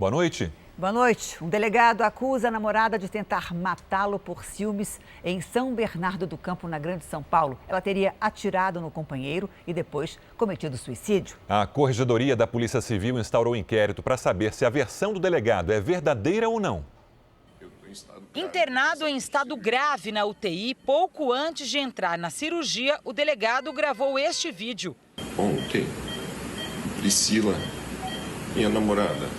Boa noite. Boa noite. Um delegado acusa a namorada de tentar matá-lo por ciúmes em São Bernardo do Campo, na Grande São Paulo. Ela teria atirado no companheiro e depois cometido suicídio. A Corregedoria da Polícia Civil instaurou um inquérito para saber se a versão do delegado é verdadeira ou não. Internado em estado grave na UTI, pouco antes de entrar na cirurgia, o delegado gravou este vídeo. Ontem, Priscila, minha namorada,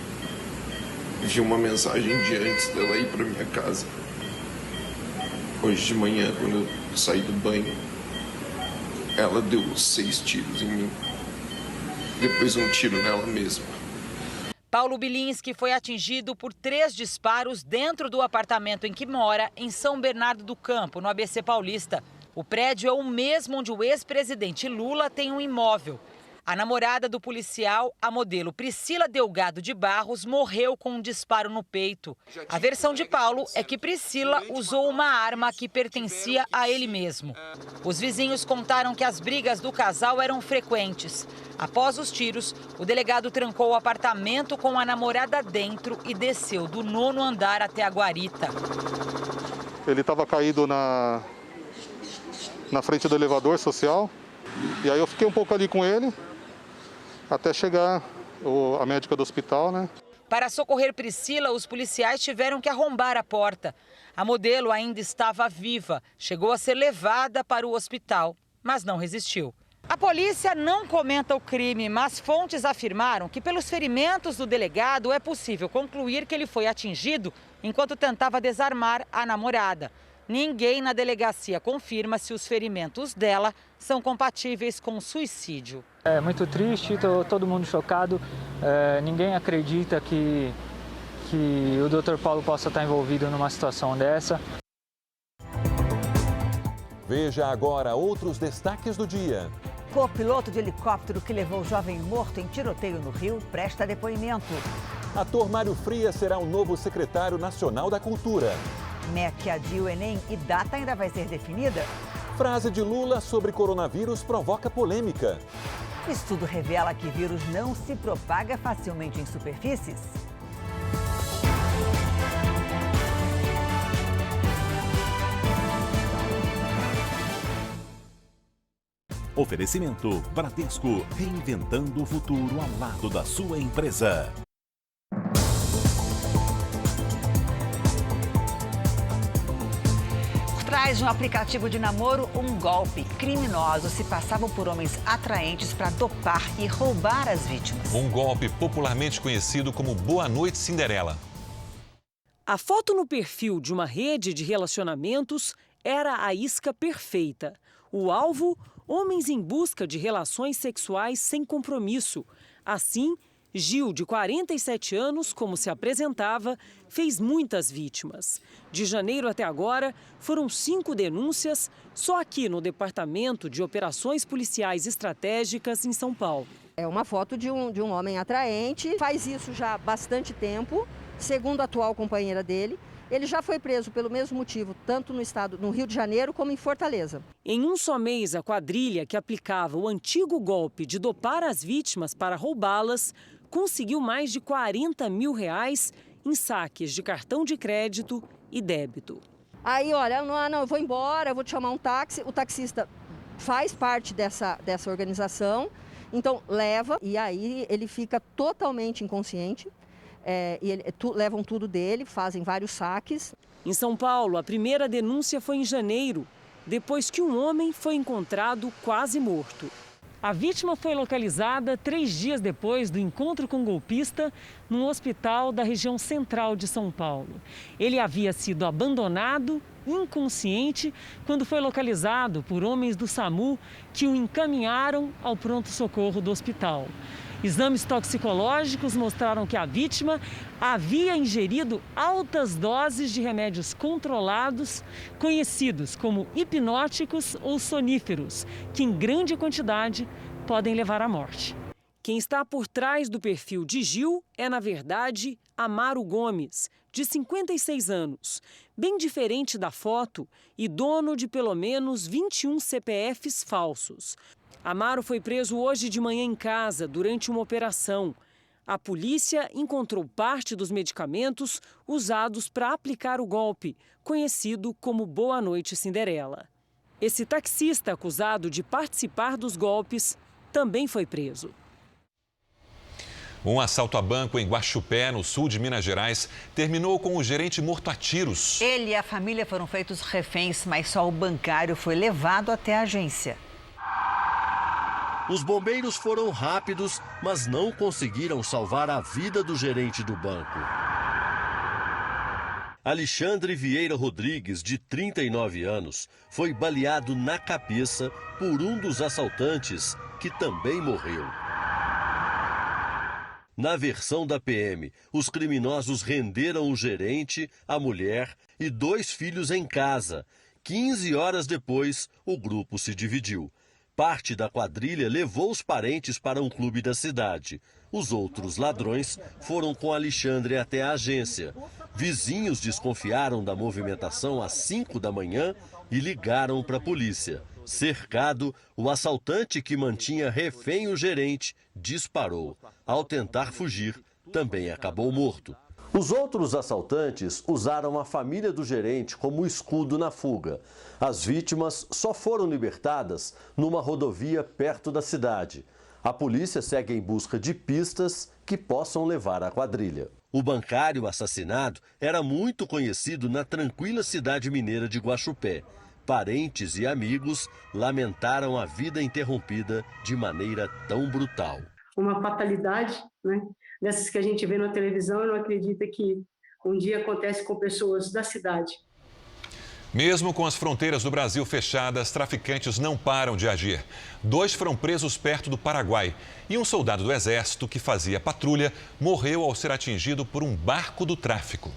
vi uma mensagem de antes dela ir para minha casa. Hoje de manhã, quando eu saí do banho, ela deu 6 tiros em mim. Depois um tiro nela mesma. Paulo Bilinski foi atingido por 3 disparos dentro do apartamento em que mora, em São Bernardo do Campo, no ABC Paulista. O prédio é o mesmo onde o ex-presidente Lula tem um imóvel. A namorada do policial, a modelo Priscila Delgado de Barros, morreu com um disparo no peito. A versão de Paulo é que Priscila usou uma arma que pertencia a ele mesmo. Os vizinhos contaram que as brigas do casal eram frequentes. Após os tiros, o delegado trancou o apartamento com a namorada dentro e desceu do 9º andar até a guarita. Ele estava caído na frente do elevador social, e aí eu fiquei um pouco ali com ele, até chegar a médica do hospital, né? Para socorrer Priscila, os policiais tiveram que arrombar a porta. A modelo ainda estava viva, chegou a ser levada para o hospital, mas não resistiu. A polícia não comenta o crime, mas fontes afirmaram que pelos ferimentos do delegado é possível concluir que ele foi atingido enquanto tentava desarmar a namorada. Ninguém na delegacia confirma se os ferimentos dela são compatíveis com suicídio. É muito triste, todo mundo chocado. Ninguém acredita que o Dr. Paulo possa estar envolvido numa situação dessa. Veja agora outros destaques do dia. Copiloto de helicóptero que levou o jovem morto em tiroteio no Rio presta depoimento. Ator Mário Frias será o novo secretário nacional da Cultura. MEC adia o Enem e data ainda vai ser definida. Frase de Lula sobre coronavírus provoca polêmica. Estudo revela que vírus não se propaga facilmente em superfícies. Oferecimento Bradesco, reinventando o futuro ao lado da sua empresa. Por trás de um aplicativo de namoro, um golpe. Criminosos se passavam por homens atraentes para dopar e roubar as vítimas. Um golpe popularmente conhecido como Boa Noite Cinderela. A foto no perfil de uma rede de relacionamentos era a isca perfeita. O alvo, homens em busca de relações sexuais sem compromisso. Assim, Gil, de 47 anos, como se apresentava, fez muitas vítimas. De janeiro até agora, foram 5 denúncias só aqui no Departamento de Operações Policiais Estratégicas em São Paulo. É uma foto de um homem atraente, faz isso já há bastante tempo, segundo a atual companheira dele. Ele já foi preso pelo mesmo motivo, tanto no Rio de Janeiro como em Fortaleza. Em um só mês, a quadrilha que aplicava o antigo golpe de dopar as vítimas para roubá-las conseguiu mais de R$40 mil em saques de cartão de crédito e débito. Aí, olha, não, eu vou embora, eu vou te chamar um táxi. O taxista faz parte dessa organização, então leva e aí ele fica totalmente inconsciente. Levam tudo dele, fazem vários saques. Em São Paulo, a primeira denúncia foi em janeiro, depois que um homem foi encontrado quase morto. A vítima foi localizada 3 dias depois do encontro com o golpista num hospital da região central de São Paulo. Ele havia sido abandonado, inconsciente, quando foi localizado por homens do SAMU que o encaminharam ao pronto-socorro do hospital. Exames toxicológicos mostraram que a vítima havia ingerido altas doses de remédios controlados, conhecidos como hipnóticos ou soníferos, que em grande quantidade podem levar à morte. Quem está por trás do perfil de Gil é, na verdade, Amaro Gomes, de 56 anos, bem diferente da foto e dono de pelo menos 21 CPFs falsos. Amaro foi preso hoje de manhã em casa durante uma operação. A polícia encontrou parte dos medicamentos usados para aplicar o golpe, conhecido como Boa Noite Cinderela. Esse taxista acusado de participar dos golpes também foi preso. Um assalto a banco em Guaxupé, no sul de Minas Gerais, terminou com o gerente morto a tiros. Ele e a família foram feitos reféns, mas só o bancário foi levado até a agência. Os bombeiros foram rápidos, mas não conseguiram salvar a vida do gerente do banco. Alexandre Vieira Rodrigues, de 39 anos, foi baleado na cabeça por um dos assaltantes, que também morreu. Na versão da PM, os criminosos renderam o gerente, a mulher e 2 filhos em casa. 15 horas depois, o grupo se dividiu. Parte da quadrilha levou os parentes para um clube da cidade. Os outros ladrões foram com Alexandre até a agência. Vizinhos desconfiaram da movimentação às 5 da manhã e ligaram para a polícia. Cercado, o assaltante que mantinha refém o gerente disparou. Ao tentar fugir, também acabou morto. Os outros assaltantes usaram a família do gerente como escudo na fuga. As vítimas só foram libertadas numa rodovia perto da cidade. A polícia segue em busca de pistas que possam levar à quadrilha. O bancário assassinado era muito conhecido na tranquila cidade mineira de Guaxupé. Parentes e amigos lamentaram a vida interrompida de maneira tão brutal. Uma fatalidade, né? Dessas que a gente vê na televisão, e não acredita que um dia acontece com pessoas da cidade. Mesmo com as fronteiras do Brasil fechadas, traficantes não param de agir. 2 foram presos perto do Paraguai e um soldado do Exército que fazia patrulha morreu ao ser atingido por um barco do tráfico.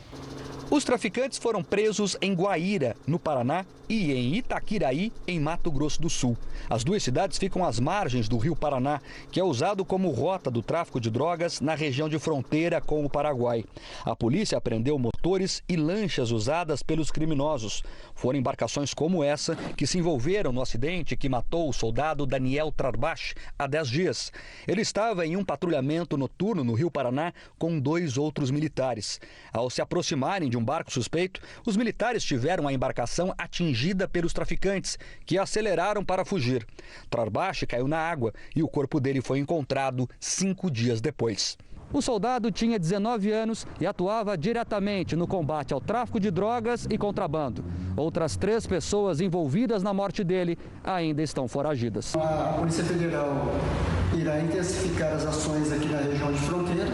Os traficantes foram presos em Guaíra, no Paraná, e em Itaquiraí, em Mato Grosso do Sul. As 2 cidades ficam às margens do rio Paraná, que é usado como rota do tráfico de drogas na região de fronteira com o Paraguai. A polícia apreendeu motores e lanchas usadas pelos criminosos. Foram embarcações como essa que se envolveram no acidente que matou o soldado Daniel Trarbach há 10 dias. Ele estava em um patrulhamento noturno no rio Paraná com 2 outros militares. Ao se aproximarem de um barco suspeito, os militares tiveram a embarcação atingida pelos traficantes, que aceleraram para fugir. Trarbach caiu na água e o corpo dele foi encontrado 5 dias depois. O soldado tinha 19 anos e atuava diretamente no combate ao tráfico de drogas e contrabando. Outras 3 pessoas envolvidas na morte dele ainda estão foragidas. A Polícia Federal irá intensificar as ações aqui na região de fronteira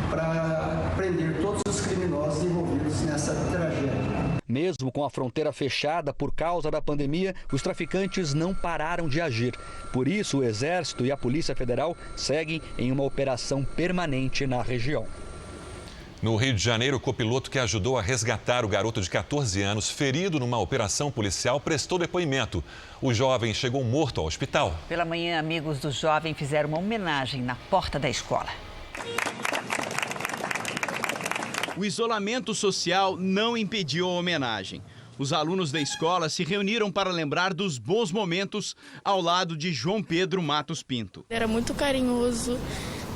para prender todos os criminosos envolvidos nessa tragédia. Mesmo com a fronteira fechada por causa da pandemia, os traficantes não pararam de agir. Por isso, o Exército e a Polícia Federal seguem em uma operação permanente na região. No Rio de Janeiro, o copiloto que ajudou a resgatar o garoto de 14 anos, ferido numa operação policial, prestou depoimento. O jovem chegou morto ao hospital. Pela manhã, amigos do jovem fizeram uma homenagem na porta da escola. O isolamento social não impediu a homenagem. Os alunos da escola se reuniram para lembrar dos bons momentos ao lado de João Pedro Matos Pinto. Era muito carinhoso,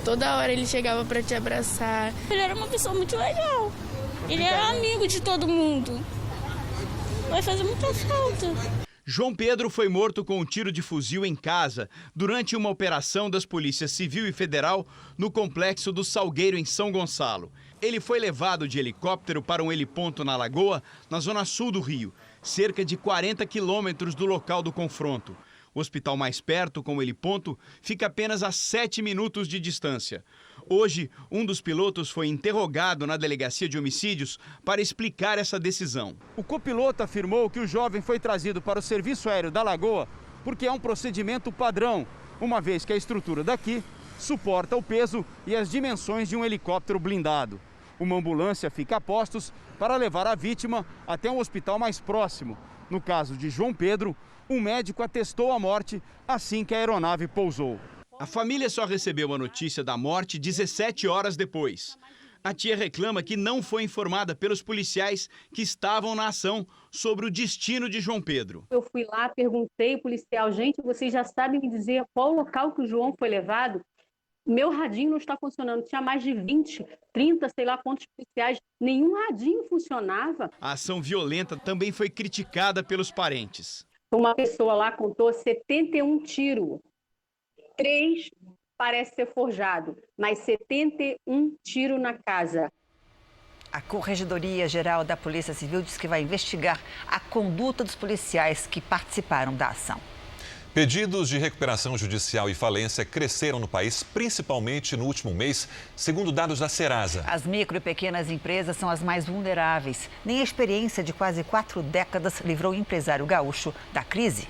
toda hora ele chegava para te abraçar. Ele era uma pessoa muito legal, ele era amigo de todo mundo. Vai fazer muita falta. João Pedro foi morto com um tiro de fuzil em casa durante uma operação das polícias Civil e Federal no complexo do Salgueiro, em São Gonçalo. Ele foi levado de helicóptero para um heliponto na Lagoa, na zona sul do Rio, cerca de 40 quilômetros do local do confronto. O hospital mais perto, com o heliponto, fica apenas a 7 minutos de distância. Hoje, um dos pilotos foi interrogado na delegacia de homicídios para explicar essa decisão. O copiloto afirmou que o jovem foi trazido para o Serviço Aéreo da Lagoa porque é um procedimento padrão, uma vez que a estrutura daqui suporta o peso e as dimensões de um helicóptero blindado. Uma ambulância fica a postos para levar a vítima até um hospital mais próximo. No caso de João Pedro, um médico atestou a morte assim que a aeronave pousou. A família só recebeu a notícia da morte 17 horas depois. A tia reclama que não foi informada pelos policiais que estavam na ação sobre o destino de João Pedro. Eu fui lá, perguntei ao policial, gente, vocês já sabem me dizer qual o local que o João foi levado? Meu radinho não está funcionando. Tinha mais de 20, 30, sei lá quantos policiais. Nenhum radinho funcionava. A ação violenta também foi criticada pelos parentes. Uma pessoa lá contou 71 tiros. 3 parece ser forjado, mas 71 tiros na casa. A Corregedoria Geral da Polícia Civil diz que vai investigar a conduta dos policiais que participaram da ação. Pedidos de recuperação judicial e falência cresceram no país, principalmente no último mês, segundo dados da Serasa. As micro e pequenas empresas são as mais vulneráveis. Nem a experiência de quase 4 décadas livrou o empresário gaúcho da crise.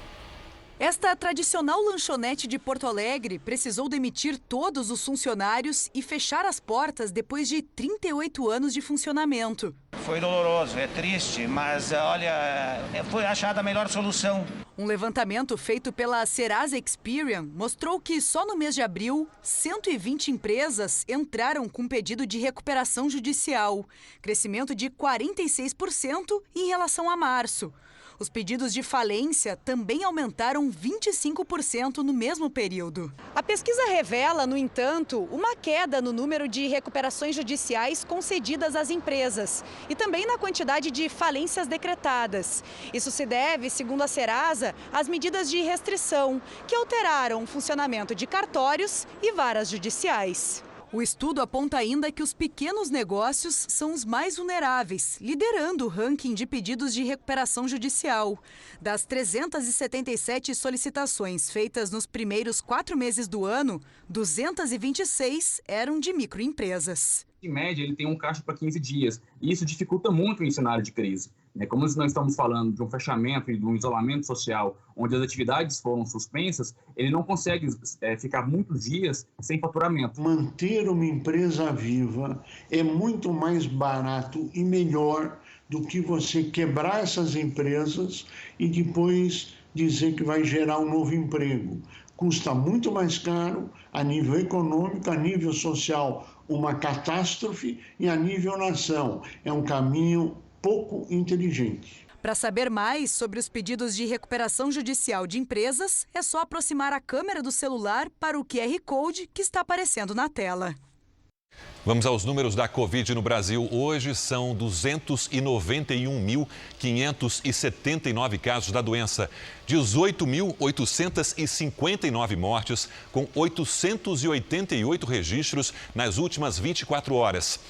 Esta tradicional lanchonete de Porto Alegre precisou demitir todos os funcionários e fechar as portas depois de 38 anos de funcionamento. Foi doloroso, é triste, mas olha, foi achada a melhor solução. Um levantamento feito pela Serasa Experian mostrou que só no mês de abril, 120 empresas entraram com pedido de recuperação judicial, crescimento de 46% em relação a março. Os pedidos de falência também aumentaram 25% no mesmo período. A pesquisa revela, no entanto, uma queda no número de recuperações judiciais concedidas às empresas e também na quantidade de falências decretadas. Isso se deve, segundo a Serasa, às medidas de restrição, que alteraram o funcionamento de cartórios e varas judiciais. O estudo aponta ainda que os pequenos negócios são os mais vulneráveis, liderando o ranking de pedidos de recuperação judicial. Das 377 solicitações feitas nos primeiros 4 meses do ano, 226 eram de microempresas. Em média, ele tem um caixa para 15 dias, e isso dificulta muito em cenário de crise. Como nós estamos falando de um fechamento e de um isolamento social, onde as atividades foram suspensas, ele não consegue ficar muitos dias sem faturamento. Manter uma empresa viva é muito mais barato e melhor do que você quebrar essas empresas e depois dizer que vai gerar um novo emprego. Custa muito mais caro a nível econômico, a nível social, uma catástrofe, e a nível nação. É um caminho pouco inteligente. Para saber mais sobre os pedidos de recuperação judicial de empresas, é só aproximar a câmera do celular para o QR Code que está aparecendo na tela. Vamos aos números da Covid no Brasil. Hoje são 291.579 casos da doença, 18.859 mortes, com 888 registros nas últimas 24 horas.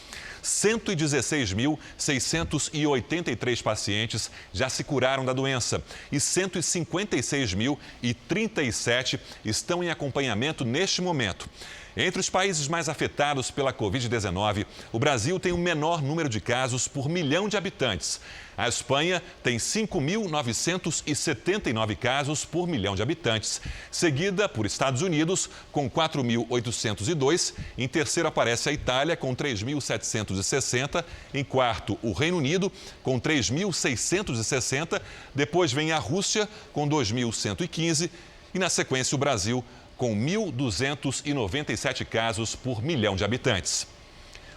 116.683 pacientes já se curaram da doença e 156.037 estão em acompanhamento neste momento. Entre os países mais afetados pela Covid-19, o Brasil tem o menor número de casos por milhão de habitantes. A Espanha tem 5.979 casos por milhão de habitantes, seguida por Estados Unidos, com 4.802. Em terceiro aparece a Itália, com 3.760. Em quarto, o Reino Unido, com 3.660. Depois vem a Rússia, com 2.115. E na sequência, o Brasil, com 1.297 casos por milhão de habitantes.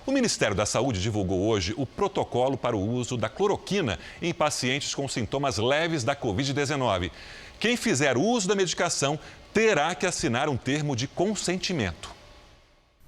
O Ministério da Saúde divulgou hoje o protocolo para o uso da cloroquina em pacientes com sintomas leves da Covid-19. Quem fizer uso da medicação terá que assinar um termo de consentimento.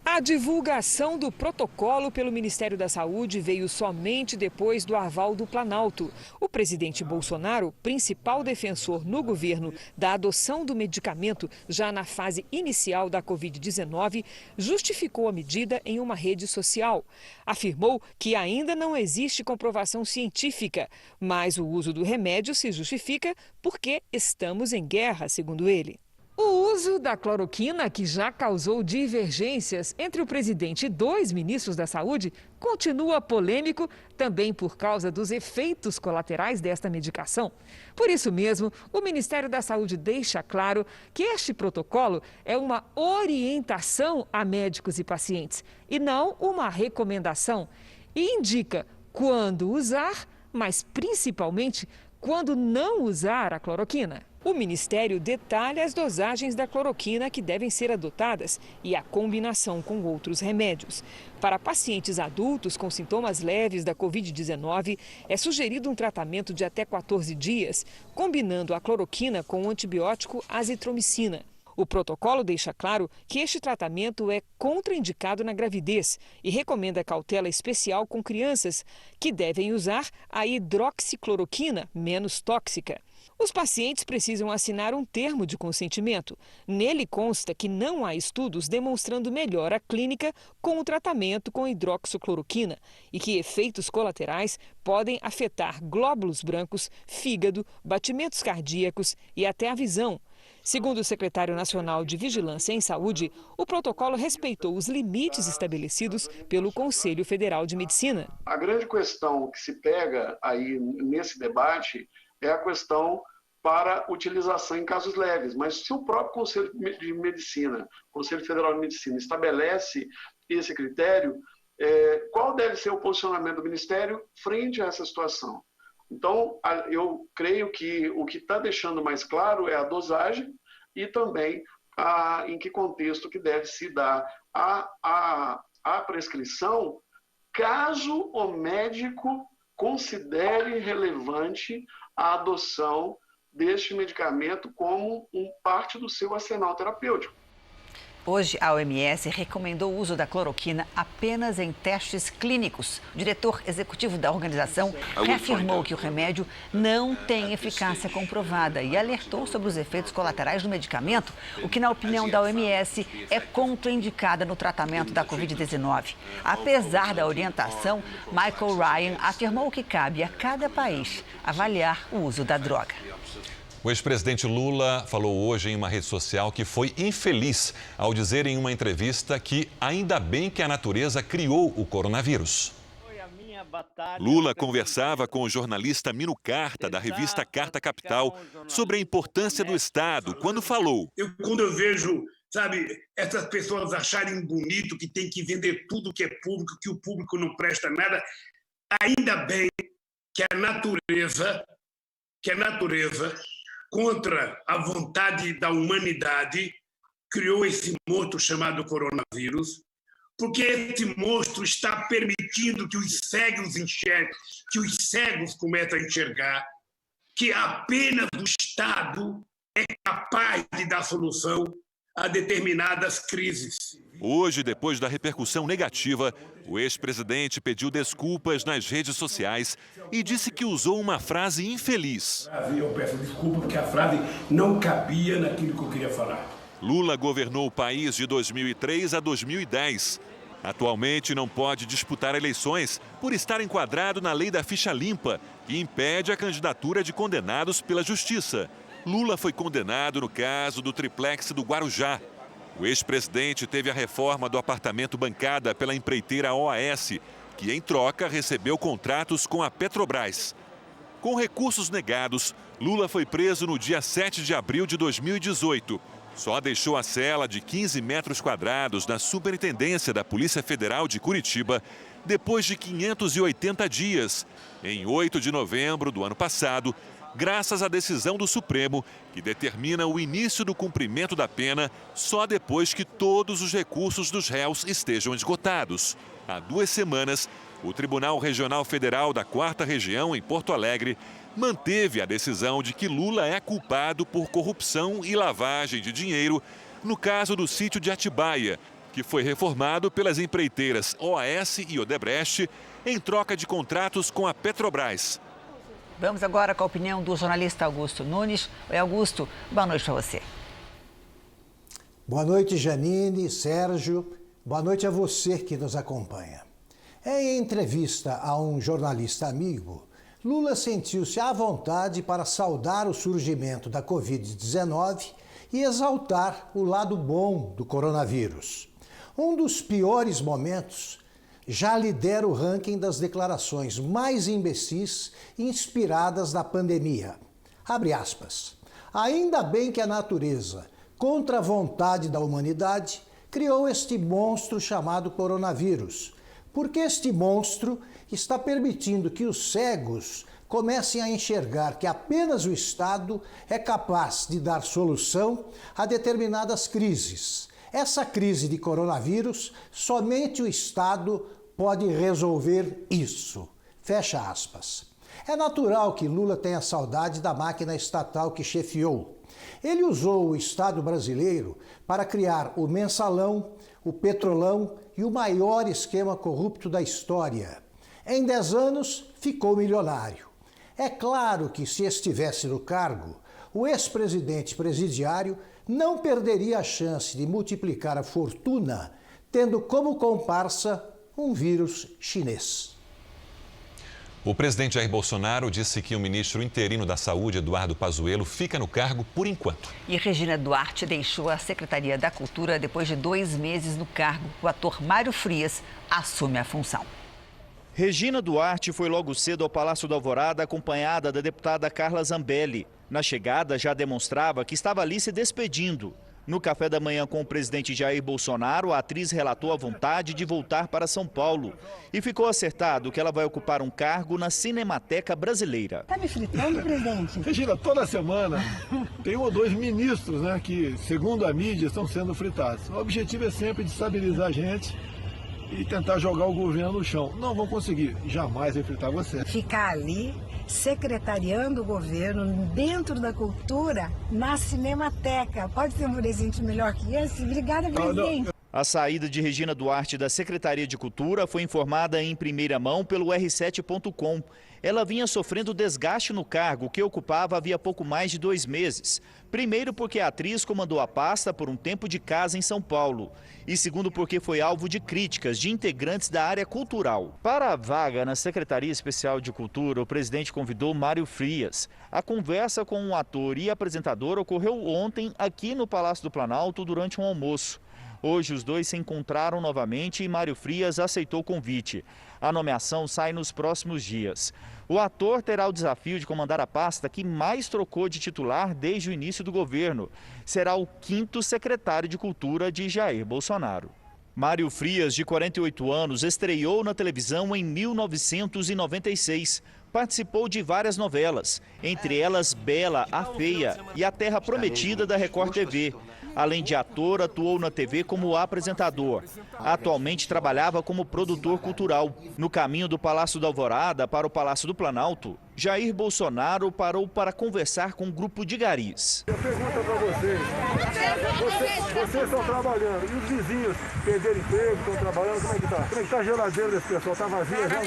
A divulgação do protocolo pelo Ministério da Saúde veio somente depois do aval do Planalto. O presidente Bolsonaro, principal defensor no governo da adoção do medicamento já na fase inicial da Covid-19, justificou a medida em uma rede social. Afirmou que ainda não existe comprovação científica, mas o uso do remédio se justifica porque estamos em guerra, segundo ele. O uso da cloroquina, que já causou divergências entre o presidente e 2 ministros da Saúde, continua polêmico também por causa dos efeitos colaterais desta medicação. Por isso mesmo, o Ministério da Saúde deixa claro que este protocolo é uma orientação a médicos e pacientes e não uma recomendação. E indica quando usar, mas principalmente quando não usar a cloroquina. O Ministério detalha as dosagens da cloroquina que devem ser adotadas e a combinação com outros remédios. Para pacientes adultos com sintomas leves da Covid-19, é sugerido um tratamento de até 14 dias, combinando a cloroquina com o antibiótico azitromicina. O protocolo deixa claro que este tratamento é contraindicado na gravidez e recomenda cautela especial com crianças, que devem usar a hidroxicloroquina, menos tóxica. Os pacientes precisam assinar um termo de consentimento. Nele consta que não há estudos demonstrando melhora clínica com o tratamento com hidroxicloroquina e que efeitos colaterais podem afetar glóbulos brancos, fígado, batimentos cardíacos e até a visão. Segundo o secretário nacional de Vigilância em Saúde, o protocolo respeitou os limites estabelecidos pelo Conselho Federal de Medicina. A grande questão que se pega aí nesse debate é a questão para utilização em casos leves. Mas se o próprio Conselho de Medicina, Conselho Federal de Medicina, estabelece esse critério, qual deve ser o posicionamento do Ministério frente a essa situação? Então, eu creio que o que está deixando mais claro é a dosagem e também em que contexto que deve se dar a prescrição, caso o médico considere relevante a adoção deste medicamento como parte do seu arsenal terapêutico. Hoje, a OMS recomendou o uso da cloroquina apenas em testes clínicos. O diretor executivo da organização reafirmou que o remédio não tem eficácia comprovada e alertou sobre os efeitos colaterais do medicamento, o que, na opinião da OMS, é contraindicada no tratamento da Covid-19. Apesar da orientação, Michael Ryan afirmou que cabe a cada país avaliar o uso da droga. O ex-presidente Lula falou hoje em uma rede social que foi infeliz ao dizer em uma entrevista que ainda bem que a natureza criou o coronavírus. Lula conversava com o jornalista Mino Carta, da revista Carta Capital, sobre a importância do Estado, quando falou: Quando eu vejo, essas pessoas acharem bonito que tem que vender tudo que é público, que o público não presta nada, ainda bem que a natureza, contra a vontade da humanidade, criou esse monstro chamado coronavírus, porque esse monstro está permitindo que os cegos enxerguem, que os cegos comecem a enxergar, que apenas o Estado é capaz de dar solução a determinadas crises. Hoje, depois da repercussão negativa, o ex-presidente pediu desculpas nas redes sociais e disse que usou uma frase infeliz. Eu peço desculpa porque a frase não cabia naquilo que eu queria falar. Lula governou o país de 2003 a 2010. Atualmente não pode disputar eleições por estar enquadrado na lei da ficha limpa, que impede a candidatura de condenados pela justiça. Lula foi condenado no caso do triplex do Guarujá. O ex-presidente teve a reforma do apartamento bancada pela empreiteira OAS, que em troca recebeu contratos com a Petrobras. Com recursos negados, Lula foi preso no dia 7 de abril de 2018. Só deixou a cela de 15 metros quadrados na Superintendência da Polícia Federal de Curitiba depois de 580 dias, em 8 de novembro do ano passado, graças à decisão do Supremo, que determina o início do cumprimento da pena só depois que todos os recursos dos réus estejam esgotados. Há 2 semanas, o Tribunal Regional Federal da 4ª Região, em Porto Alegre, manteve a decisão de que Lula é culpado por corrupção e lavagem de dinheiro no caso do sítio de Atibaia, que foi reformado pelas empreiteiras OAS e Odebrecht em troca de contratos com a Petrobras. Vamos agora com a opinião do jornalista Augusto Nunes. Oi, Augusto, boa noite para você. Boa noite, Janine, Sérgio. Boa noite a você que nos acompanha. Em entrevista a um jornalista amigo, Lula sentiu-se à vontade para saudar o surgimento da Covid-19 e exaltar o lado bom do coronavírus. Um dos piores momentos já lidera o ranking das declarações mais imbecis inspiradas na pandemia. Abre aspas. Ainda bem que a natureza, contra a vontade da humanidade, criou este monstro chamado coronavírus, porque este monstro está permitindo que os cegos comecem a enxergar que apenas o Estado é capaz de dar solução a determinadas crises. Essa crise de coronavírus, somente o Estado pode resolver isso. Fecha aspas. É natural que Lula tenha saudade da máquina estatal que chefiou. Ele usou o Estado brasileiro para criar o Mensalão, o Petrolão e o maior esquema corrupto da história. Em 10 anos, ficou milionário. É claro que, se estivesse no cargo, o ex-presidente presidiário não perderia a chance de multiplicar a fortuna, tendo como comparsa um vírus chinês. O presidente Jair Bolsonaro disse que o ministro interino da Saúde, Eduardo Pazuello, fica no cargo por enquanto. E Regina Duarte deixou a Secretaria da Cultura depois de 2 meses no cargo. O ator Mário Frias assume a função. Regina Duarte foi logo cedo ao Palácio da Alvorada, acompanhada da deputada Carla Zambelli. Na chegada, já demonstrava que estava ali se despedindo. No café da manhã com o presidente Jair Bolsonaro, a atriz relatou a vontade de voltar para São Paulo. E ficou acertado que ela vai ocupar um cargo na Cinemateca Brasileira. Tá me fritando, presidente? Regina, toda semana tem 1 ou 2 ministros, né, que, segundo a mídia, estão sendo fritados. O objetivo é sempre de estabilizar a gente e tentar jogar o governo no chão. Não vão conseguir, jamais vai fritar você. Ficar ali, secretariando o governo dentro da cultura, na Cinemateca. Pode ter um presente melhor que esse? Obrigada, presidente. A saída de Regina Duarte da Secretaria de Cultura foi informada em primeira mão pelo R7.com. Ela vinha sofrendo desgaste no cargo que ocupava havia pouco mais de 2 meses. Primeiro porque a atriz comandou a pasta por um tempo de casa em São Paulo. E segundo porque foi alvo de críticas de integrantes da área cultural. Para a vaga na Secretaria Especial de Cultura, o presidente convidou Mário Frias. A conversa com o ator e apresentador ocorreu ontem aqui no Palácio do Planalto durante um almoço. Hoje os dois se encontraram novamente e Mário Frias aceitou o convite. A nomeação sai nos próximos dias. O ator terá o desafio de comandar a pasta que mais trocou de titular desde o início do governo. Será o 5º secretário de Cultura de Jair Bolsonaro. Mário Frias, de 48 anos, estreou na televisão em 1996. Participou de várias novelas, entre elas Bela, a Feia e A Terra Prometida da Record TV. Além de ator, atuou na TV como apresentador. Atualmente trabalhava como produtor cultural. No caminho do Palácio da Alvorada para o Palácio do Planalto, Jair Bolsonaro parou para conversar com um grupo de garis. Eu pergunto para vocês estão trabalhando e os vizinhos perderam emprego, estão trabalhando, como é que está? Como é que está a geladeira desse pessoal? Está vazia já?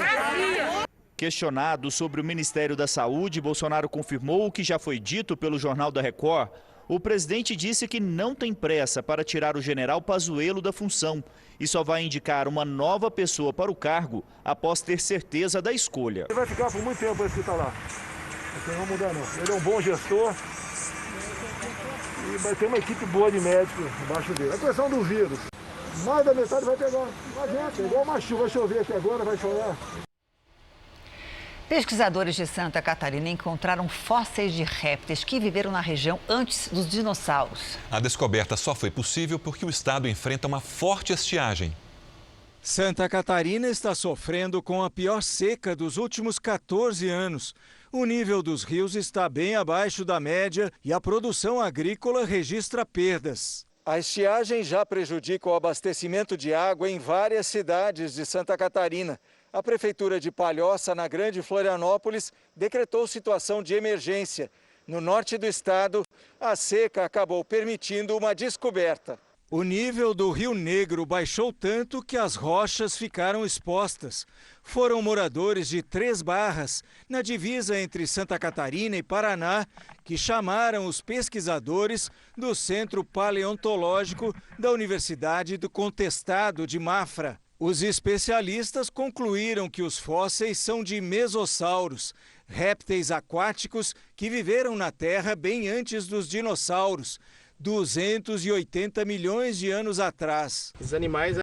Questionado sobre o Ministério da Saúde, Bolsonaro confirmou o que já foi dito pelo Jornal da Record. O presidente disse que não tem pressa para tirar o general Pazuello da função e só vai indicar uma nova pessoa para o cargo após ter certeza da escolha. Ele vai ficar por muito tempo esse que está lá. Não vai mudar não. Ele é um bom gestor e vai ter uma equipe boa de médicos embaixo dele. A questão do vírus, mais da metade vai pegar. Não adianta, igual uma chuva, vai chover aqui agora, vai chorar. Pesquisadores de Santa Catarina encontraram fósseis de répteis que viveram na região antes dos dinossauros. A descoberta só foi possível porque o estado enfrenta uma forte estiagem. Santa Catarina está sofrendo com a pior seca dos últimos 14 anos. O nível dos rios está bem abaixo da média e a produção agrícola registra perdas. A estiagem já prejudica o abastecimento de água em várias cidades de Santa Catarina. A Prefeitura de Palhoça, na Grande Florianópolis, decretou situação de emergência. No norte do estado, a seca acabou permitindo uma descoberta. O nível do Rio Negro baixou tanto que as rochas ficaram expostas. Foram moradores de 3 Barras, na divisa entre Santa Catarina e Paraná, que chamaram os pesquisadores do Centro Paleontológico da Universidade do Contestado de Mafra. Os especialistas concluíram que os fósseis são de mesossauros, répteis aquáticos que viveram na Terra bem antes dos dinossauros, 280 milhões de anos atrás. Os animais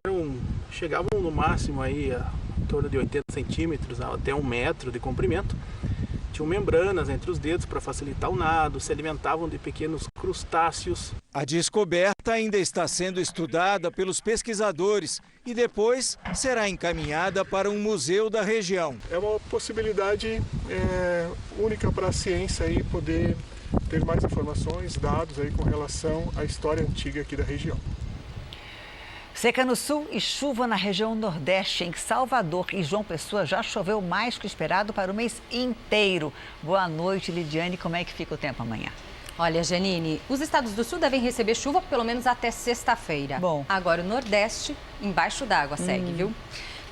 chegavam no máximo aí a em torno de 80 centímetros até 1 metro de comprimento. Tinham membranas entre os dedos para facilitar o nado, se alimentavam de pequenos crustáceos. A descoberta ainda está sendo estudada pelos pesquisadores e depois será encaminhada para um museu da região. É uma possibilidade única para a ciência aí poder ter mais informações, dados aí com relação à história antiga aqui da região. Seca no sul e chuva na região nordeste. Em Salvador e João Pessoa já choveu mais que o esperado para o mês inteiro. Boa noite, Lidiane. Como é que fica o tempo amanhã? Olha, Janine, os estados do sul devem receber chuva pelo menos até sexta-feira. Bom. Agora o Nordeste, embaixo d'água, segue, viu?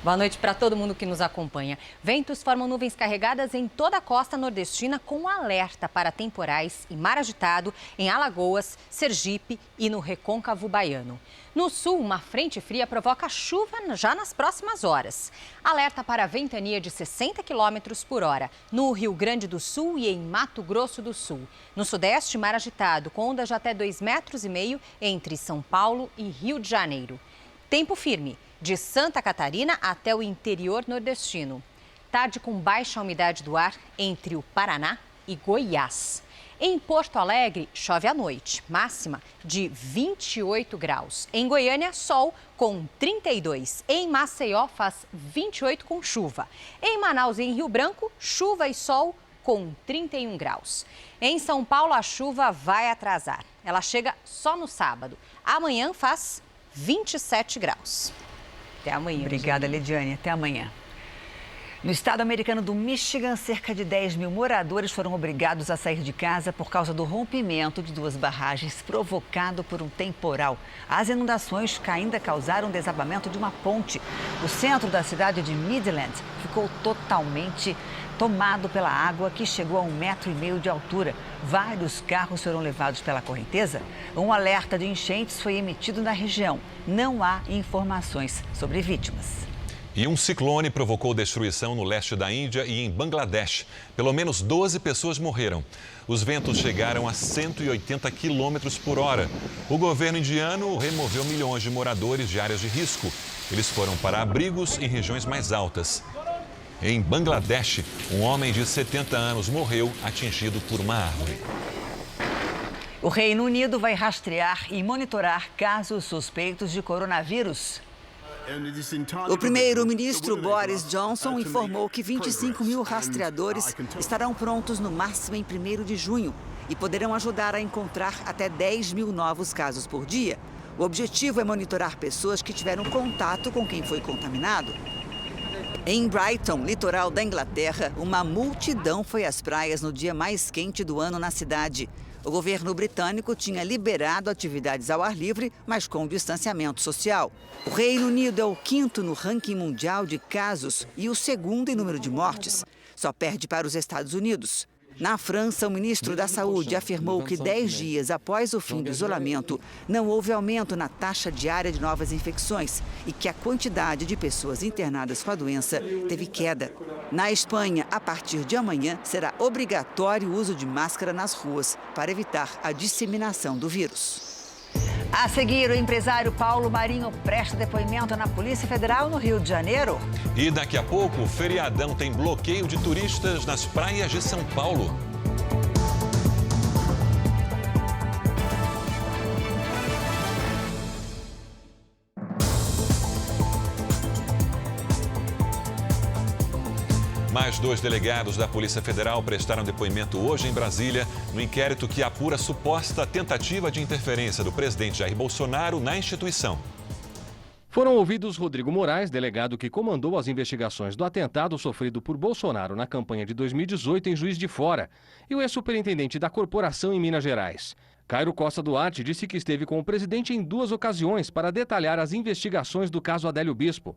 Boa noite para todo mundo que nos acompanha. Ventos formam nuvens carregadas em toda a costa nordestina com alerta para temporais e mar agitado em Alagoas, Sergipe e no Recôncavo Baiano. No sul, uma frente fria provoca chuva já nas próximas horas. Alerta para ventania de 60 km por hora no Rio Grande do Sul e em Mato Grosso do Sul. No sudeste, mar agitado com ondas de até 2,5 metros entre São Paulo e Rio de Janeiro. Tempo firme de Santa Catarina até o interior nordestino. Tarde com baixa umidade do ar entre o Paraná e Goiás. Em Porto Alegre, chove à noite, máxima de 28 graus. Em Goiânia, sol com 32. Em Maceió, faz 28 com chuva. Em Manaus e em Rio Branco, chuva e sol com 31 graus. Em São Paulo, a chuva vai atrasar. Ela chega só no sábado. Amanhã faz 27 graus. Até amanhã. Obrigada, Lidiane. Até amanhã. No estado americano do Michigan, cerca de 10 mil moradores foram obrigados a sair de casa por causa do rompimento de 2 barragens provocado por um temporal. As inundações ainda causaram desabamento de uma ponte. O centro da cidade de Midland ficou totalmente tomado pela água, que chegou a 1,5 metro de altura. Vários carros foram levados pela correnteza. Um alerta de enchentes foi emitido na região. Não há informações sobre vítimas. E um ciclone provocou destruição no leste da Índia e em Bangladesh. Pelo menos 12 pessoas morreram. Os ventos chegaram a 180 km por hora. O governo indiano removeu milhões de moradores de áreas de risco. Eles foram para abrigos em regiões mais altas. Em Bangladesh, um homem de 70 anos morreu atingido por uma árvore. O Reino Unido vai rastrear e monitorar casos suspeitos de coronavírus. O primeiro-ministro Boris Johnson informou que 25 mil rastreadores estarão prontos no máximo em 1º de junho e poderão ajudar a encontrar até 10 mil novos casos por dia. O objetivo é monitorar pessoas que tiveram contato com quem foi contaminado. Em Brighton, litoral da Inglaterra, uma multidão foi às praias no dia mais quente do ano na cidade. O governo britânico tinha liberado atividades ao ar livre, mas com distanciamento social. O Reino Unido é o 5º no ranking mundial de casos e o 2º em número de mortes. Só perde para os Estados Unidos. Na França, o ministro da Saúde afirmou que 10 dias após o fim do isolamento, não houve aumento na taxa diária de novas infecções e que a quantidade de pessoas internadas com a doença teve queda. Na Espanha, a partir de amanhã, será obrigatório o uso de máscara nas ruas para evitar a disseminação do vírus. A seguir, o empresário Paulo Marinho presta depoimento na Polícia Federal no Rio de Janeiro. E daqui a pouco, o feriadão tem bloqueio de turistas nas praias de São Paulo. Mais 2 delegados da Polícia Federal prestaram depoimento hoje em Brasília no inquérito que apura suposta tentativa de interferência do presidente Jair Bolsonaro na instituição. Foram ouvidos Rodrigo Moraes, delegado que comandou as investigações do atentado sofrido por Bolsonaro na campanha de 2018 em Juiz de Fora, e o ex-superintendente da corporação em Minas Gerais. Cairo Costa Duarte disse que esteve com o presidente em 2 ocasiões para detalhar as investigações do caso Adélio Bispo.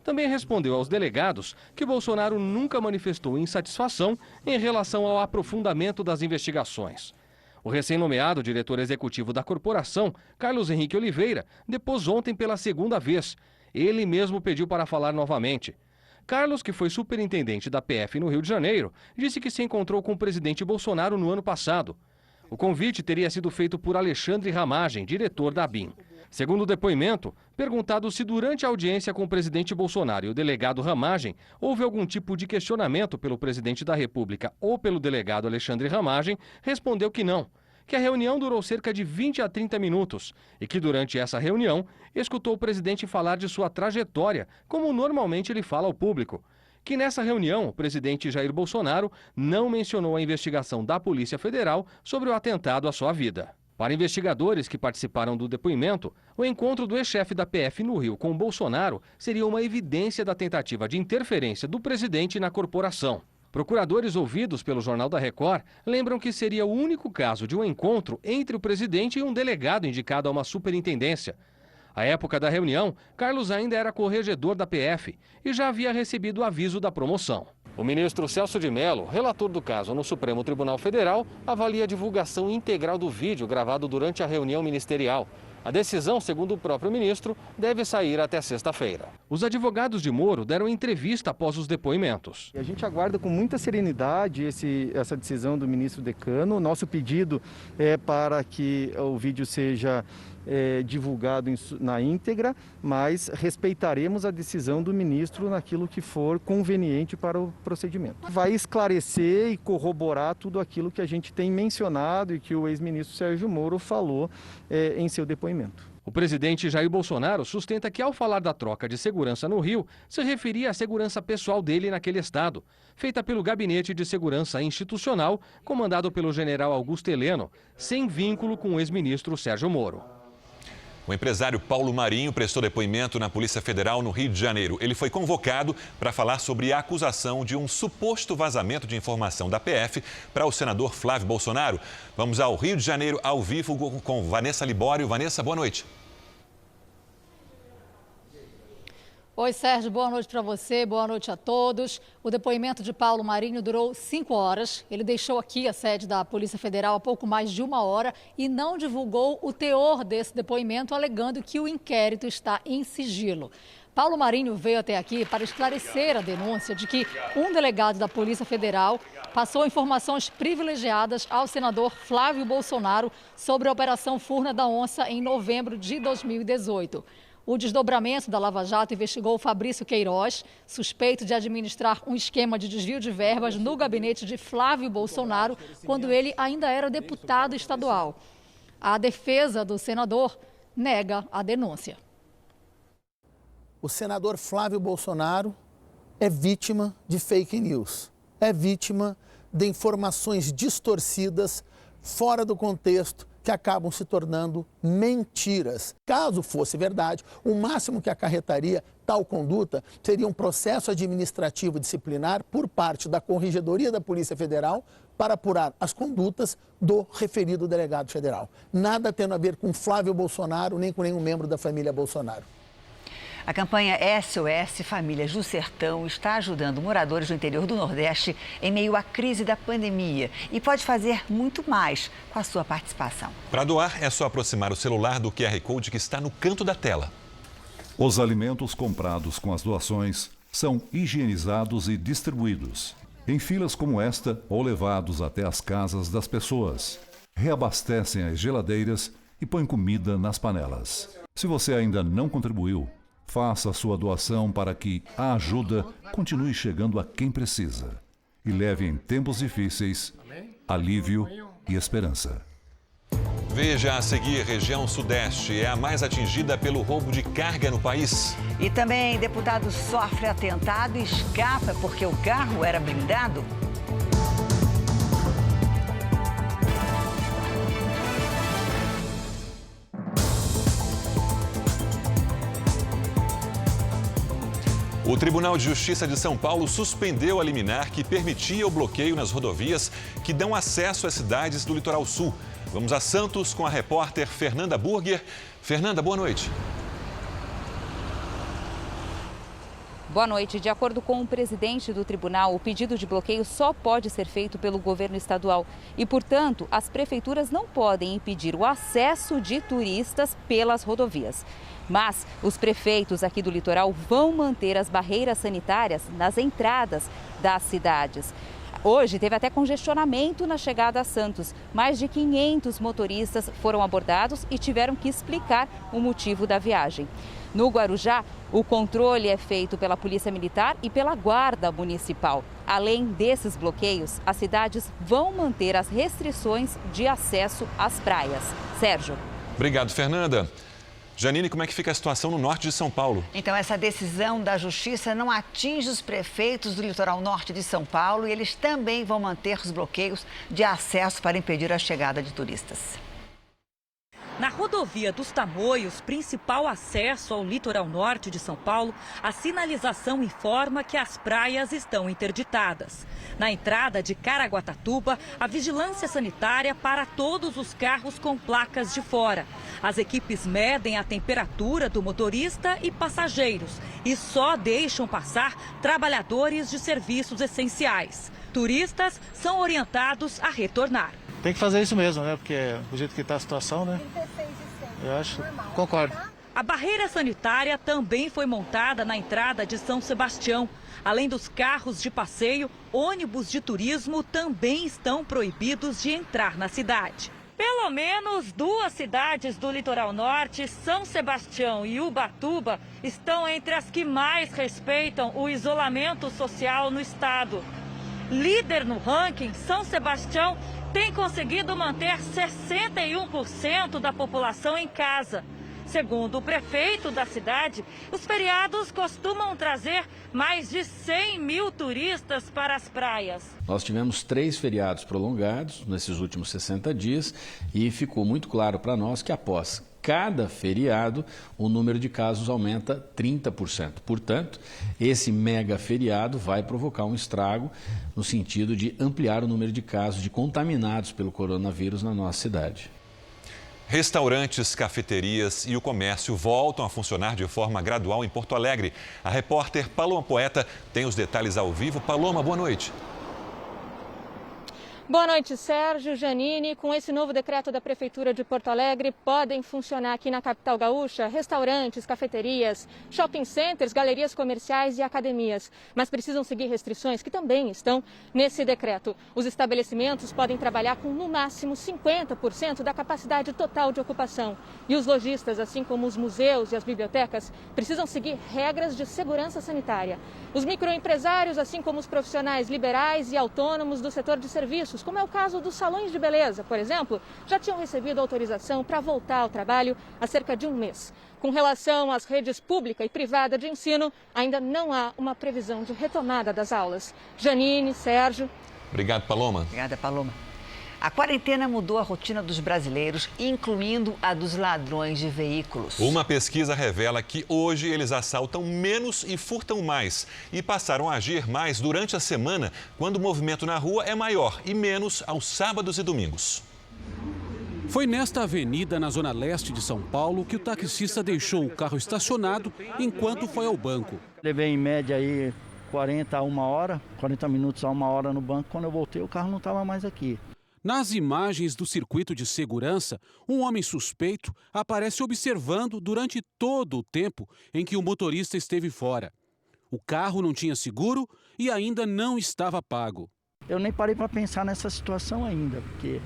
Também respondeu aos delegados que Bolsonaro nunca manifestou insatisfação em relação ao aprofundamento das investigações. O recém-nomeado diretor executivo da corporação, Carlos Henrique Oliveira, depôs ontem pela 2ª vez. Ele mesmo pediu para falar novamente. Carlos, que foi superintendente da PF no Rio de Janeiro, disse que se encontrou com o presidente Bolsonaro no ano passado. O convite teria sido feito por Alexandre Ramagem, diretor da ABIN. Segundo o depoimento, perguntado se durante a audiência com o presidente Bolsonaro e o delegado Ramagem houve algum tipo de questionamento pelo presidente da República ou pelo delegado Alexandre Ramagem, respondeu que não, que a reunião durou cerca de 20 a 30 minutos e que durante essa reunião escutou o presidente falar de sua trajetória, como normalmente ele fala ao público. Que nessa reunião o presidente Jair Bolsonaro não mencionou a investigação da Polícia Federal sobre o atentado à sua vida. Para investigadores que participaram do depoimento, o encontro do ex-chefe da PF no Rio com Bolsonaro seria uma evidência da tentativa de interferência do presidente na corporação. Procuradores ouvidos pelo Jornal da Record lembram que seria o único caso de um encontro entre o presidente e um delegado indicado a uma superintendência. À época da reunião, Carlos ainda era corregedor da PF e já havia recebido o aviso da promoção. O ministro Celso de Mello, relator do caso no Supremo Tribunal Federal, avalia a divulgação integral do vídeo gravado durante a reunião ministerial. A decisão, segundo o próprio ministro, deve sair até sexta-feira. Os advogados de Moro deram entrevista após os depoimentos. A gente aguarda com muita serenidade essa decisão do ministro decano. Nosso pedido é para que o vídeo seja divulgado na íntegra, mas respeitaremos a decisão do ministro naquilo que for conveniente para o procedimento. Vai esclarecer e corroborar tudo aquilo que a gente tem mencionado e que o ex-ministro Sérgio Moro falou em seu depoimento. O presidente Jair Bolsonaro sustenta que, ao falar da troca de segurança no Rio, se referia à segurança pessoal dele naquele estado, feita pelo Gabinete de Segurança Institucional, comandado pelo general Augusto Heleno, sem vínculo com o ex-ministro Sérgio Moro. O empresário Paulo Marinho prestou depoimento na Polícia Federal no Rio de Janeiro. Ele foi convocado para falar sobre a acusação de um suposto vazamento de informação da PF para o senador Flávio Bolsonaro. Vamos ao Rio de Janeiro, ao vivo, com Vanessa Libório. Vanessa, boa noite. Oi, Sérgio, boa noite para você, boa noite a todos. O depoimento de Paulo Marinho durou 5 horas. Ele deixou aqui a sede da Polícia Federal há pouco mais de 1 hora e não divulgou o teor desse depoimento, alegando que o inquérito está em sigilo. Paulo Marinho veio até aqui para esclarecer a denúncia de que um delegado da Polícia Federal passou informações privilegiadas ao senador Flávio Bolsonaro sobre a Operação Furna da Onça em novembro de 2018. O desdobramento da Lava Jato investigou Fabrício Queiroz, suspeito de administrar um esquema de desvio de verbas no gabinete de Flávio Bolsonaro, quando ele ainda era deputado estadual. A defesa do senador nega a denúncia. O senador Flávio Bolsonaro é vítima de fake news, é vítima de informações distorcidas, fora do contexto, que acabam se tornando mentiras. Caso fosse verdade, o máximo que acarretaria tal conduta seria um processo administrativo disciplinar por parte da Corregedoria da Polícia Federal para apurar as condutas do referido delegado federal. Nada tendo a ver com Flávio Bolsonaro, nem com nenhum membro da família Bolsonaro. A campanha SOS Famílias do Sertão está ajudando moradores do interior do Nordeste em meio à crise da pandemia e pode fazer muito mais com a sua participação. Para doar, é só aproximar o celular do QR Code que está no canto da tela. Os alimentos comprados com as doações são higienizados e distribuídos em filas como esta ou levados até as casas das pessoas. Reabastecem as geladeiras e põem comida nas panelas. Se você ainda não contribuiu, faça a sua doação para que a ajuda continue chegando a quem precisa e leve em tempos difíceis alívio e esperança. Veja a seguir, região sudeste é a mais atingida pelo roubo de carga no país. E também deputado sofre atentado e escapa porque o carro era blindado. O Tribunal de Justiça de São Paulo suspendeu a liminar que permitia o bloqueio nas rodovias que dão acesso às cidades do Litoral Sul. Vamos a Santos com a repórter Fernanda Burger. Fernanda, boa noite. Boa noite. De acordo com o presidente do tribunal, o pedido de bloqueio só pode ser feito pelo governo estadual e, portanto, as prefeituras não podem impedir o acesso de turistas pelas rodovias. Mas os prefeitos aqui do litoral vão manter as barreiras sanitárias nas entradas das cidades. Hoje teve até congestionamento na chegada a Santos. Mais de 500 motoristas foram abordados e tiveram que explicar o motivo da viagem. No Guarujá, o controle é feito pela Polícia Militar e pela Guarda Municipal. Além desses bloqueios, as cidades vão manter as restrições de acesso às praias. Sérgio. Obrigado, Fernanda. Janine, como é que fica a situação no norte de São Paulo? Então, essa decisão da Justiça não atinge os prefeitos do litoral norte de São Paulo e eles também vão manter os bloqueios de acesso para impedir a chegada de turistas. Na rodovia dos Tamoios, principal acesso ao litoral norte de São Paulo, a sinalização informa que as praias estão interditadas. Na entrada de Caraguatatuba, a vigilância sanitária para todos os carros com placas de fora. As equipes medem a temperatura do motorista e passageiros e só deixam passar trabalhadores de serviços essenciais. Turistas são orientados a retornar. Tem que fazer isso mesmo, né? Porque do jeito que está a situação, né? Eu acho, concordo. A barreira sanitária também foi montada na entrada de São Sebastião. Além dos carros de passeio, ônibus de turismo também estão proibidos de entrar na cidade. Pelo menos 2 cidades do litoral norte, São Sebastião e Ubatuba, estão entre as que mais respeitam o isolamento social no estado. Líder no ranking, São Sebastião tem conseguido manter 61% da população em casa. Segundo o prefeito da cidade, os feriados costumam trazer mais de 100 mil turistas para as praias. Nós tivemos 3 feriados prolongados nesses últimos 60 dias e ficou muito claro para nós que após cada feriado o número de casos aumenta 30%. Portanto, esse mega feriado vai provocar um estrago no sentido de ampliar o número de casos de contaminados pelo coronavírus na nossa cidade. Restaurantes, cafeterias e o comércio voltam a funcionar de forma gradual em Porto Alegre. A repórter Paloma Poeta tem os detalhes ao vivo. Paloma, boa noite. Boa noite, Sérgio, Janine. Com esse novo decreto da Prefeitura de Porto Alegre, podem funcionar aqui na capital gaúcha restaurantes, cafeterias, shopping centers, galerias comerciais e academias. Mas precisam seguir restrições que também estão nesse decreto. Os estabelecimentos podem trabalhar com, no máximo, 50% da capacidade total de ocupação. E os lojistas, assim como os museus e as bibliotecas, precisam seguir regras de segurança sanitária. Os microempresários, assim como os profissionais liberais e autônomos do setor de serviços, como é o caso dos salões de beleza, por exemplo, já tinham recebido autorização para voltar ao trabalho há cerca de um mês. Com relação às redes pública e privada de ensino, ainda não há uma previsão de retomada das aulas. Janine, Sérgio. Obrigado, Paloma. Obrigada, Paloma. A quarentena mudou a rotina dos brasileiros, incluindo a dos ladrões de veículos. Uma pesquisa revela que hoje eles assaltam menos e furtam mais. E passaram a agir mais durante a semana, quando o movimento na rua é maior, e menos aos sábados e domingos. Foi nesta avenida, na zona leste de São Paulo, que o taxista deixou o carro estacionado enquanto foi ao banco. Levei em média aí 40 minutos a 1 hora no banco. Quando eu voltei, o carro não estava mais aqui. Nas imagens do circuito de segurança, um homem suspeito aparece observando durante todo o tempo em que o motorista esteve fora. O carro não tinha seguro e ainda não estava pago. Eu nem parei para pensar nessa situação ainda, porque